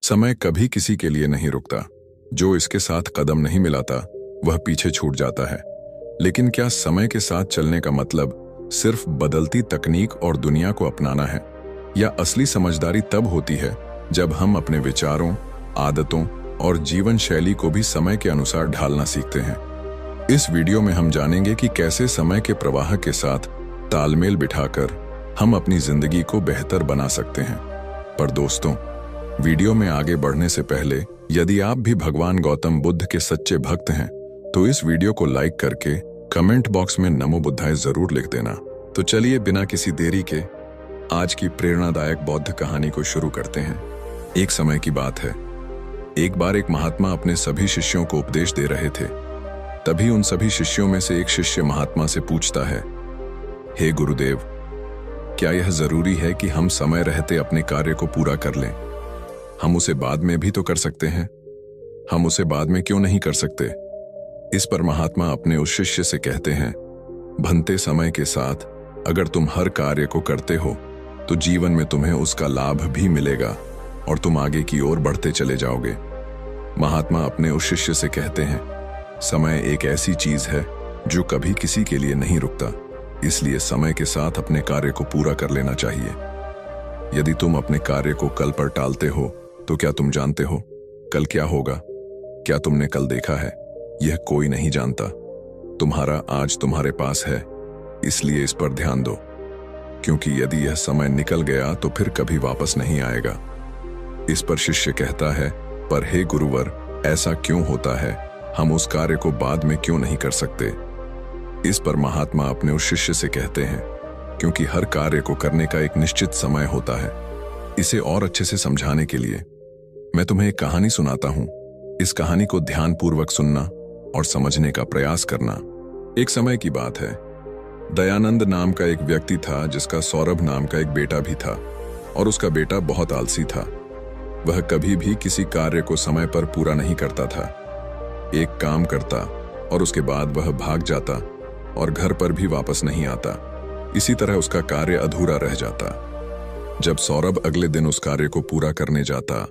समय कभी किसी के लिए नहीं रुकता। जो इसके साथ कदम नहीं मिलाता वह पीछे छूट जाता है। लेकिन क्या समय के साथ चलने का मतलब सिर्फ बदलती तकनीक और दुनिया को अपनाना है, या असली समझदारी तब होती है जब हम अपने विचारों, आदतों और जीवन शैली को भी समय के अनुसार ढालना सीखते हैं। इस वीडियो में हम जानेंगे कि कैसे समय के प्रवाह के साथ तालमेल बिठाकर हम अपनी जिंदगी को बेहतर बना सकते हैं। पर दोस्तों, वीडियो में आगे बढ़ने से पहले यदि आप भी भगवान गौतम बुद्ध के सच्चे भक्त हैं तो इस वीडियो को लाइक करके कमेंट बॉक्स में नमो बुद्धाय जरूर लिख देना। तो चलिए बिना किसी देरी के आज की प्रेरणादायक बौद्ध कहानी को शुरू करते हैं। एक समय की बात है, एक बार एक महात्मा अपने सभी शिष्यों को उपदेश दे रहे थे। तभी उन सभी शिष्यों में से एक शिष्य महात्मा से पूछता है, हे गुरुदेव, क्या यह जरूरी है कि हम समय रहते अपने कार्य को पूरा कर लें? हम उसे बाद में भी तो कर सकते हैं। हम उसे बाद में क्यों नहीं कर सकते? इस पर महात्मा अपने उस शिष्य से कहते हैं, बनते समय के साथ अगर तुम हर कार्य को करते हो तो जीवन में तुम्हें उसका लाभ भी मिलेगा और तुम आगे की ओर बढ़ते चले जाओगे। महात्मा अपने उस शिष्य से कहते हैं, समय एक ऐसी चीज है जो कभी किसी के लिए नहीं रुकता, इसलिए समय के साथ अपने कार्य को पूरा कर लेना चाहिए। यदि तुम अपने कार्य को कल पर टालते हो तो क्या तुम जानते हो कल क्या होगा? क्या तुमने कल देखा है? यह कोई नहीं जानता। तुम्हारा आज तुम्हारे पास है, इसलिए इस पर ध्यान दो, क्योंकि यदि यह समय निकल गया तो फिर कभी वापस नहीं आएगा। इस पर शिष्य कहता है, पर हे गुरुवर, ऐसा क्यों होता है? हम उस कार्य को बाद में क्यों नहीं कर सकते? इस पर महात्मा अपने उस शिष्य से कहते हैं, क्योंकि हर कार्य को करने का एक निश्चित समय होता है। इसे और अच्छे से समझाने के लिए मैं तुम्हें एक कहानी सुनाता हूं। इस कहानी को ध्यानपूर्वक सुनना और समझने का प्रयास करना। एक समय की बात है, दयानंद नाम का एक व्यक्ति था जिसका सौरभ नाम का एक बेटा भी था, और उसका बेटा बहुत आलसी था। वह कभी भी किसी कार्य को समय पर पूरा नहीं करता था। एक काम करता और उसके बाद वह भाग जाता और घर पर भी वापस नहीं आता। इसी तरह उसका कार्य अधूरा रह जाता। जब सौरभ अगले दिन उस कार्य को पूरा करने जाता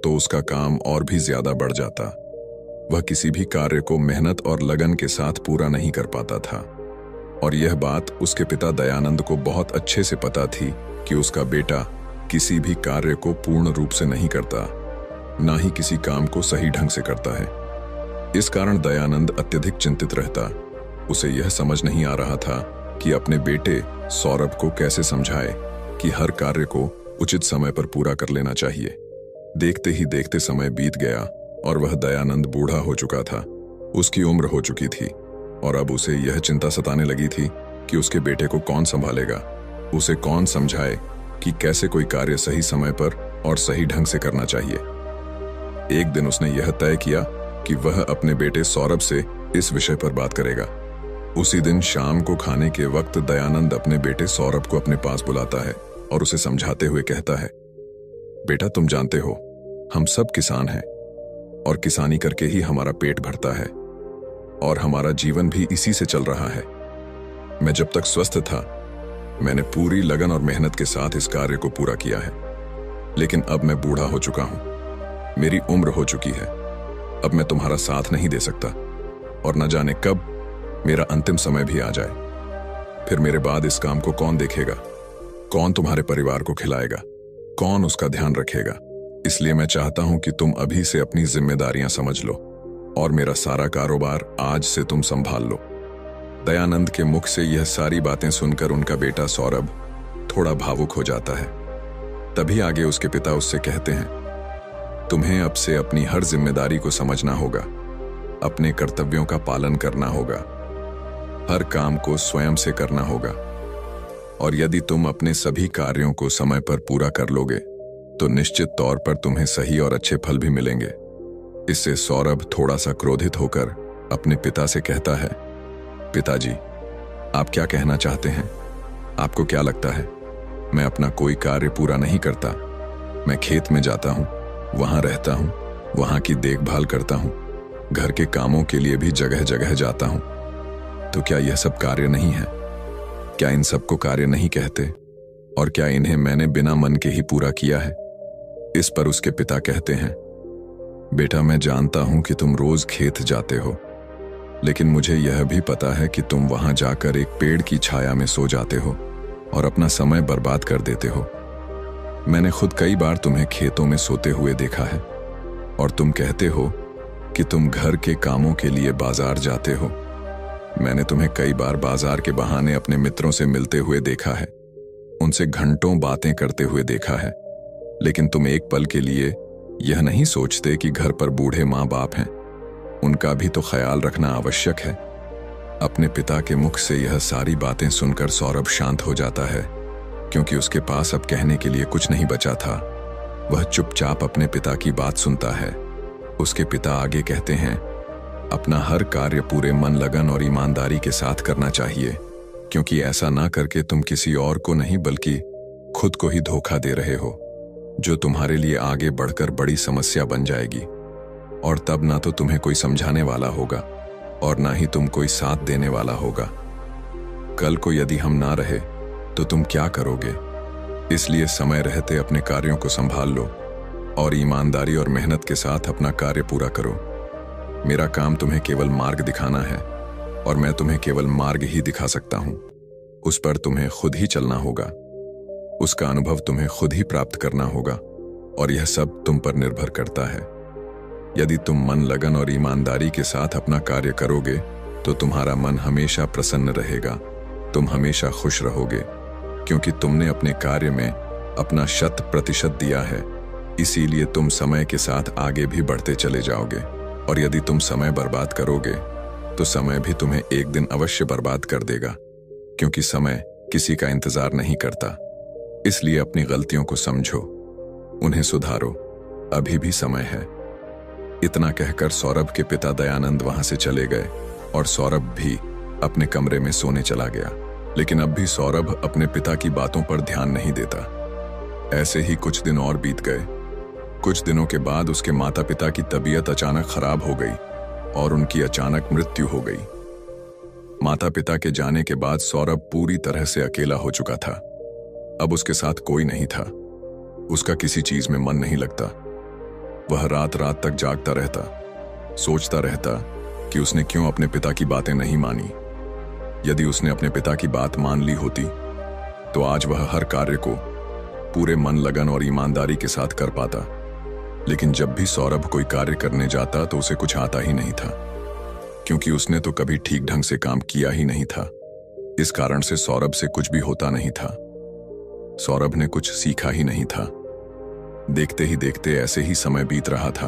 तो उसका काम और भी ज्यादा बढ़ जाता। वह किसी भी कार्य को मेहनत और लगन के साथ पूरा नहीं कर पाता था, और यह बात उसके पिता दयानंद को बहुत अच्छे से पता थी कि उसका बेटा किसी भी कार्य को पूर्ण रूप से नहीं करता, ना ही किसी काम को सही ढंग से करता है। इस कारण दयानंद अत्यधिक चिंतित रहता। उसे यह समझ नहीं आ रहा था कि अपने बेटे सौरभ को कैसे समझाए कि हर कार्य को उचित समय पर पूरा कर लेना चाहिए। देखते ही देखते समय बीत गया और वह दयानंद बूढ़ा हो चुका था। उसकी उम्र हो चुकी थी और अब उसे यह चिंता सताने लगी थी कि उसके बेटे को कौन संभालेगा, उसे कौन समझाए कि कैसे कोई कार्य सही समय पर और सही ढंग से करना चाहिए। एक दिन उसने यह तय किया कि वह अपने बेटे सौरभ से इस विषय पर बात करेगा। उसी दिन शाम को खाने के वक्त दयानंद अपने बेटे सौरभ को अपने पास बुलाता है और उसे समझाते हुए कहता है, बेटा, तुम जानते हो हम सब किसान हैं और किसानी करके ही हमारा पेट भरता है और हमारा जीवन भी इसी से चल रहा है। मैं जब तक स्वस्थ था मैंने पूरी लगन और मेहनत के साथ इस कार्य को पूरा किया है, लेकिन अब मैं बूढ़ा हो चुका हूं, मेरी उम्र हो चुकी है। अब मैं तुम्हारा साथ नहीं दे सकता और न जाने कब मेरा अंतिम समय भी आ जाए। फिर मेरे बाद इस काम को कौन देखेगा? कौन तुम्हारे परिवार को खिलाएगा? कौन उसका ध्यान रखेगा? इसलिए मैं चाहता हूं कि तुम अभी से अपनी जिम्मेदारियां समझ लो और मेरा सारा कारोबार आज से तुम संभाल लो। दयानंद के मुख से यह सारी बातें सुनकर उनका बेटा सौरभ थोड़ा भावुक हो जाता है। तभी आगे उसके पिता उससे कहते हैं, तुम्हें अब से अपनी हर जिम्मेदारी को समझना होगा, अपने कर्तव्यों का पालन करना होगा, हर काम को स्वयं से करना होगा, और यदि तुम अपने सभी कार्यों को समय पर पूरा कर लोगे तो निश्चित तौर पर तुम्हें सही और अच्छे फल भी मिलेंगे। इससे सौरभ थोड़ा सा क्रोधित होकर अपने पिता से कहता है, पिताजी, आप क्या कहना चाहते हैं? आपको क्या लगता है मैं अपना कोई कार्य पूरा नहीं करता? मैं खेत में जाता हूं, वहां रहता हूं, वहां की देखभाल करता हूं, घर के कामों के लिए भी जगह जगह जाता हूं। तो क्या यह सब कार्य नहीं है? क्या इन सबको कार्य नहीं कहते? और क्या इन्हें मैंने बिना मन के ही पूरा किया है? इस पर उसके पिता कहते हैं, बेटा मैं जानता हूं कि तुम रोज खेत जाते हो, लेकिन मुझे यह भी पता है कि तुम वहां जाकर एक पेड़ की छाया में सो जाते हो और अपना समय बर्बाद कर देते हो। मैंने खुद कई बार तुम्हें खेतों में सोते हुए देखा है और तुम कहते हो कि तुम घर के कामों के लिए बाजार जाते हो। मैंने तुम्हें कई बार बाजार के बहाने अपने मित्रों से मिलते हुए देखा है, उनसे घंटों बातें करते हुए देखा है, लेकिन तुम एक पल के लिए यह नहीं सोचते कि घर पर बूढ़े माँ बाप हैं, उनका भी तो ख्याल रखना आवश्यक है। अपने पिता के मुख से यह सारी बातें सुनकर सौरभ शांत हो जाता है, क्योंकि उसके पास अब कहने के लिए कुछ नहीं बचा था। वह चुपचाप अपने पिता की बात सुनता है। उसके पिता आगे कहते हैं, अपना हर कार्य पूरे मन लगन और ईमानदारी के साथ करना चाहिए, क्योंकि ऐसा ना करके तुम किसी और को नहीं बल्कि खुद को ही धोखा दे रहे हो, जो तुम्हारे लिए आगे बढ़कर बड़ी समस्या बन जाएगी। और तब ना तो तुम्हें कोई समझाने वाला होगा और ना ही तुम कोई साथ देने वाला होगा। कल को यदि हम ना रहे तो तुम क्या करोगे? इसलिए समय रहते अपने कार्यों को संभाल लो और ईमानदारी और मेहनत के साथ अपना कार्य पूरा करो। मेरा काम तुम्हें केवल मार्ग दिखाना है और मैं तुम्हें केवल मार्ग ही दिखा सकता हूं। उस पर तुम्हें खुद ही चलना होगा, उसका अनुभव तुम्हें खुद ही प्राप्त करना होगा और यह सब तुम पर निर्भर करता है। यदि तुम मन लगन और ईमानदारी के साथ अपना कार्य करोगे तो तुम्हारा मन हमेशा प्रसन्न रहेगा, तुम हमेशा खुश रहोगे, क्योंकि तुमने अपने कार्य में अपना 100% दिया है। इसीलिए तुम समय के साथ आगे भी बढ़ते चले जाओगे। और यदि तुम समय बर्बाद करोगे तो समय भी तुम्हें एक दिन अवश्य बर्बाद कर देगा, क्योंकि समय किसी का इंतजार नहीं करता। इसलिए अपनी गलतियों को समझो, उन्हें सुधारो, अभी भी समय है। इतना कहकर सौरभ के पिता दयानंद वहां से चले गए और सौरभ भी अपने कमरे में सोने चला गया। लेकिन अब भी सौरभ अपने पिता की बातों पर ध्यान नहीं देता। ऐसे ही कुछ दिन और बीत गए। कुछ दिनों के बाद उसके माता पिता की तबीयत अचानक खराब हो गई और उनकी अचानक मृत्यु हो गई। माता पिता के जाने के बाद सौरभ पूरी तरह से अकेला हो चुका था। अब उसके साथ कोई नहीं था, उसका किसी चीज में मन नहीं लगता। वह रात रात तक जागता रहता, सोचता रहता कि उसने क्यों अपने पिता की बातें नहीं मानी। यदि उसने अपने पिता की बात मान ली होती तो आज वह हर कार्य को पूरे मन लगन और ईमानदारी के साथ कर पाता। लेकिन जब भी सौरभ कोई कार्य करने जाता तो उसे कुछ आता ही नहीं था, क्योंकि उसने तो कभी ठीक ढंग से काम किया ही नहीं था। इस कारण से सौरभ से कुछ भी होता नहीं था। सौरभ ने कुछ सीखा ही नहीं था। देखते ही देखते ऐसे ही समय बीत रहा था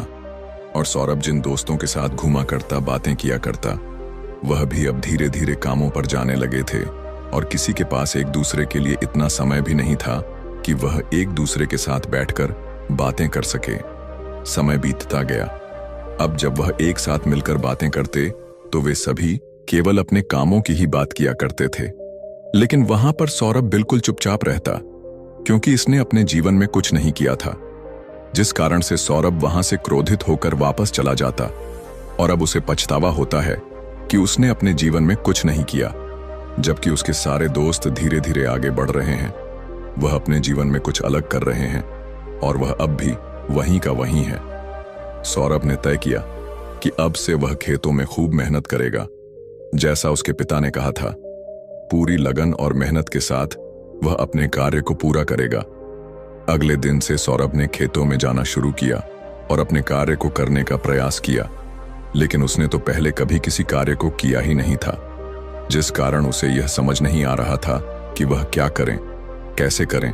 और सौरभ जिन दोस्तों के साथ घूमा करता, बातें किया करता, वह भी अब धीरे धीरे कामों पर जाने लगे थे और किसी के पास एक दूसरे के लिए इतना समय भी नहीं था कि वह एक दूसरे के साथ बैठकर बातें कर सके। समय बीतता गया। अब जब वह एक साथ मिलकर बातें करते तो वे सभी केवल अपने कामों की ही बात किया करते थे। लेकिन वहां पर सौरभ बिल्कुल चुपचाप रहता, क्योंकि इसने अपने जीवन में कुछ नहीं किया था, जिस कारण से सौरभ वहां से क्रोधित होकर वापस चला जाता और अब उसे पछतावा होता है कि उसने अपने जीवन में कुछ नहीं किया, जबकि उसके सारे दोस्त धीरे धीरे आगे बढ़ रहे हैं। वह अपने जीवन में कुछ अलग कर रहे हैं और वह अब भी वहीं का वहीं है। सौरभ ने तय किया कि अब से वह खेतों में खूब मेहनत करेगा, जैसा उसके पिता ने कहा था। पूरी लगन और मेहनत के साथ वह अपने कार्य को पूरा करेगा। अगले दिन से सौरभ ने खेतों में जाना शुरू किया और अपने कार्य को करने का प्रयास किया, लेकिन उसने तो पहले कभी किसी कार्य को किया ही नहीं था, जिस कारण उसे यह समझ नहीं आ रहा था कि वह क्या करें, कैसे करें।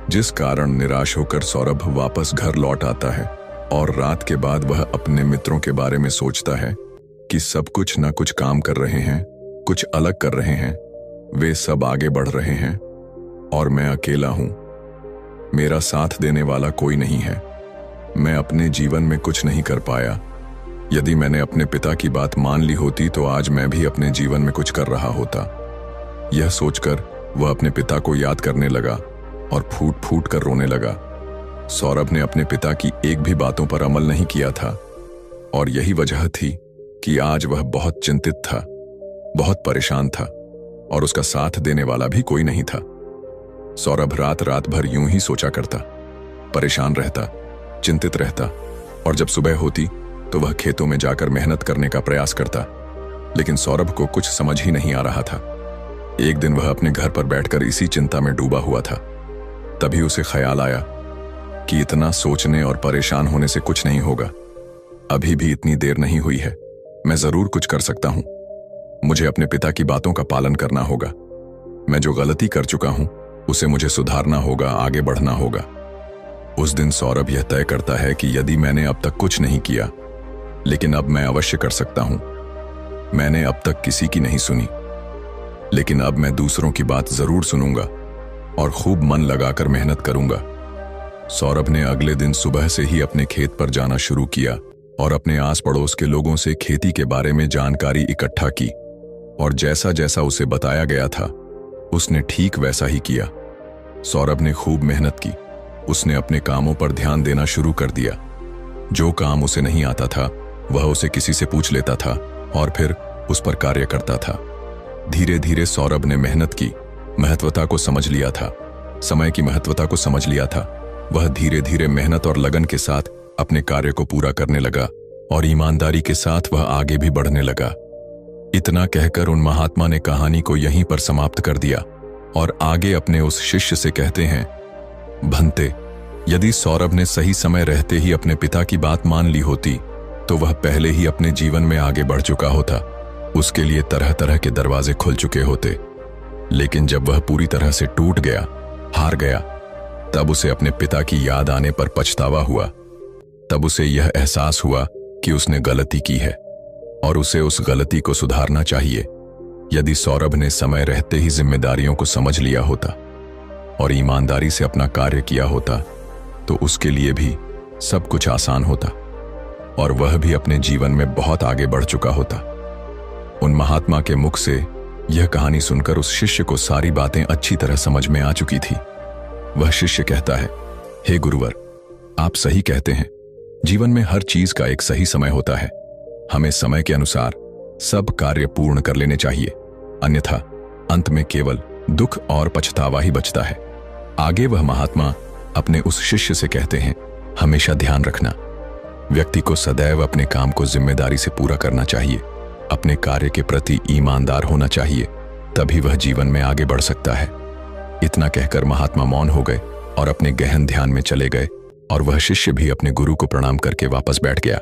जिस कारण निराश होकर सौरभ वापस घर लौट आता है और रात के बाद वह अपने मित्रों के बारे में सोचता है कि सब कुछ न कुछ काम कर रहे हैं, कुछ अलग कर रहे हैं, वे सब आगे बढ़ रहे हैं और मैं अकेला हूं। मेरा साथ देने वाला कोई नहीं है। मैं अपने जीवन में कुछ नहीं कर पाया। यदि मैंने अपने पिता की बात मान ली होती तो आज मैं भी अपने जीवन में कुछ कर रहा होता। यह सोचकर वह अपने पिता को याद करने लगा और फूट फूट कर रोने लगा। सौरभ ने अपने पिता की एक भी बातों पर अमल नहीं किया था और यही वजह थी कि आज वह बहुत चिंतित था, बहुत परेशान था और उसका साथ देने वाला भी कोई नहीं था। सौरभ रात रात भर यूं ही सोचा करता, परेशान रहता चिंतित रहता, और जब सुबह होती तो वह खेतों में जाकर मेहनत करने का प्रयास करता। लेकिन सौरभ को कुछ समझ ही नहीं आ रहा था। एक दिन वह अपने घर पर बैठकर इसी चिंता में डूबा हुआ था। तभी उसे ख्याल आया कि इतना सोचने और परेशान होने से कुछ नहीं होगा। अभी भी इतनी देर नहीं हुई है, मैं जरूर कुछ कर सकता हूं। मुझे अपने पिता की बातों का पालन करना होगा। मैं जो गलती कर चुका हूं उसे मुझे सुधारना होगा, आगे बढ़ना होगा। उस दिन सौरभ यह तय करता है कि यदि मैंने अब तक कुछ नहीं किया, लेकिन अब मैं अवश्य कर सकता हूं। मैंने अब तक किसी की नहीं सुनी, लेकिन अब मैं दूसरों की बात जरूर सुनूंगा और खूब मन लगाकर मेहनत करूंगा। सौरभ ने अगले दिन सुबह से ही अपने खेत पर जाना शुरू किया और अपने आस पड़ोस के लोगों से खेती के बारे में जानकारी इकट्ठा की, और जैसा जैसा उसे बताया गया था उसने ठीक वैसा ही किया। सौरभ ने खूब मेहनत की। उसने अपने कामों पर ध्यान देना शुरू कर दिया। जो काम उसे नहीं आता था वह उसे किसी से पूछ लेता था और फिर उस पर कार्य करता था। धीरे धीरे सौरभ ने मेहनत की महत्वता को समझ लिया था, समय की महत्वता को समझ लिया था। वह धीरे धीरे मेहनत और लगन के साथ अपने कार्य को पूरा करने लगा और ईमानदारी के साथ वह आगे भी बढ़ने लगा। इतना कहकर उन महात्मा ने कहानी को यहीं पर समाप्त कर दिया और आगे अपने उस शिष्य से कहते हैं, भंते, यदि सौरभ ने सही समय रहते ही अपने पिता की बात मान ली होती तो वह पहले ही अपने जीवन में आगे बढ़ चुका होता। उसके लिए तरह तरह के दरवाजे खुल चुके होते। लेकिन जब वह पूरी तरह से टूट गया, हार गया, तब उसे अपने पिता की याद आने पर पछतावा हुआ। तब उसे यह एहसास हुआ कि उसने गलती की है और उसे उस गलती को सुधारना चाहिए। यदि सौरभ ने समय रहते ही जिम्मेदारियों को समझ लिया होता और ईमानदारी से अपना कार्य किया होता तो उसके लिए भी सब कुछ आसान होता और वह भी अपने जीवन में बहुत आगे बढ़ चुका होता। उन महात्मा के मुख से यह कहानी सुनकर उस शिष्य को सारी बातें अच्छी तरह समझ में आ चुकी थी। वह शिष्य कहता है, हे गुरुवर, आप सही कहते हैं। जीवन में हर चीज का एक सही समय होता है। हमें समय के अनुसार सब कार्य पूर्ण कर लेने चाहिए, अन्यथा अंत में केवल दुख और पछतावा ही बचता है। आगे वह महात्मा अपने उस शिष्य से कहते हैं, हमेशा ध्यान रखना, व्यक्ति को सदैव अपने काम को जिम्मेदारी से पूरा करना चाहिए। अपने कार्य के प्रति ईमानदार होना चाहिए, तभी वह जीवन में आगे बढ़ सकता है। इतना कहकर महात्मा मौन हो गए और अपने गहन ध्यान में चले गए और वह शिष्य भी अपने गुरु को प्रणाम करके वापस बैठ गया।